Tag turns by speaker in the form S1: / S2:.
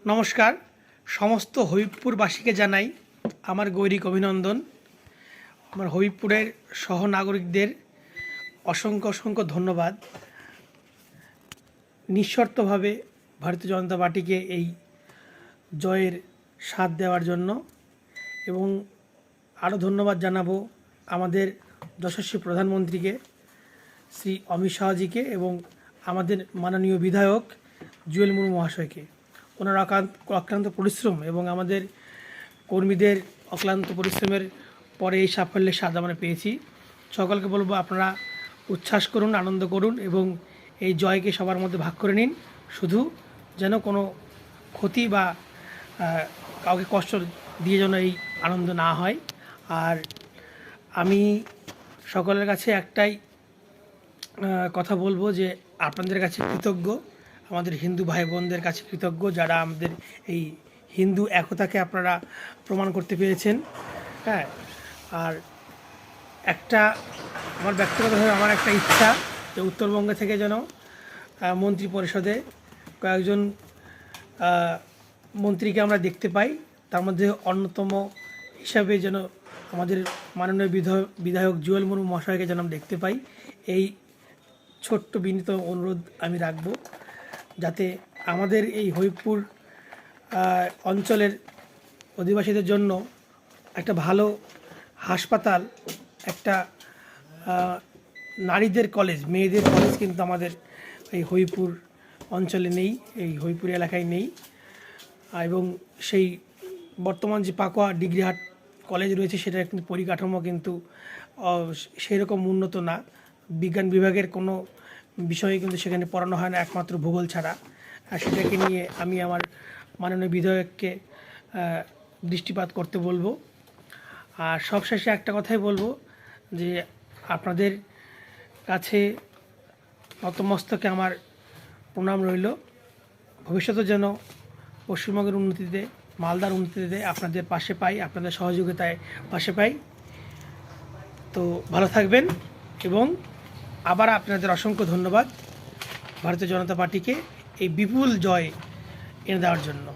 S1: নমস্কার। সমস্ত হবিবপুরবাসীকে জানাই আমার গৈরিক অভিনন্দন। আমার হবিবপুরের সহনাগরিকদের অসংখ্য অসংখ্য ধন্যবাদ নিঃশর্তভাবে ভারতীয় জনতা পার্টিকে এই জয়ের সাথ দেওয়ার জন্য। এবং আরও ধন্যবাদ জানাবো আমাদের যশস্বী প্রধানমন্ত্রীকে, শ্রী অমিত শাহজিকে, এবং আমাদের মাননীয় বিধায়ক জুয়েল মুর্মু মহাশয়কে। ওনার অক্লান্ত পরিশ্রম এবং আমাদের কর্মীদের অক্লান্ত পরিশ্রমের পরে এই সাফল্যের স্বাদ আমরা পেয়েছি। সকলকে বলবো আপনারা উচ্ছ্বাস করুন, আনন্দ করুন এবং এই জয়কে সবার মধ্যে ভাগ করে নিন। শুধু যেন কোনো ক্ষতি বা কাউকে কষ্ট দিয়ে যেন এই আনন্দ না হয়। আর আমি সকলের কাছে একটাই কথা বলবো যে আপনাদের কাছে কৃতজ্ঞ, আমাদের হিন্দু ভাই বোনদের কাছে কৃতজ্ঞ, যারা আমাদের এই হিন্দু একতাকে আপনারা প্রমাণ করতে পেরেছেন। হ্যাঁ, আর একটা আমার ব্যক্তিগতভাবে আমার একটা ইচ্ছা যে উত্তরবঙ্গ থেকে যেন মন্ত্রী পরিষদে কয়েকজন মন্ত্রীকে আমরা দেখতে পাই। তার মধ্যে অন্যতম হিসাবে যেন আমাদের মাননীয় বিধায়ক জুয়েল মুর্মু মহাশয়কে যেন আমরা দেখতে পাই। এই ছোট্ট বিনীত অনুরোধ আমি রাখব, যাতে আমাদের এই হবিবপুর অঞ্চলের অধিবাসীদের জন্য একটা ভালো হাসপাতাল, একটা নারীদের কলেজ, মেয়েদের কলেজ কিন্তু আমাদের এই হবিবপুর অঞ্চলে নেই, এই হবিবপুর এলাকায় নেই। এবং সেই বর্তমান যে পাকুয়া ডিগ্রিহাট কলেজ রয়েছে সেটার কিন্তু পরিকাঠামো কিন্তু সেই রকম উন্নত না। বিজ্ঞান বিভাগের কোনো বিষয়ে কিন্তু সেখানে পড়ানো হয় না, একমাত্র ভূগোল ছাড়া। সেটাকে নিয়ে আমি আমার মাননীয় বিধায়ককে দৃষ্টিপাত করতে বলবো। আর সবশেষে একটা কথাই বলবো যে আপনাদের কাছে নতমস্তকে আমার প্রণাম রইল। ভবিষ্যতে যেন পশ্চিমবঙ্গের উন্নতিতে, মালদার উন্নতিতে আপনাদের পাশে পাই, আপনাদের সহযোগিতায় পাশে পাই। তো ভালো থাকবেন এবং আবার আপনাদের অসংখ্য ধন্যবাদ ভারতীয় জনতা পার্টিকে এই বিপুল জয় এনে দেওয়ার জন্য।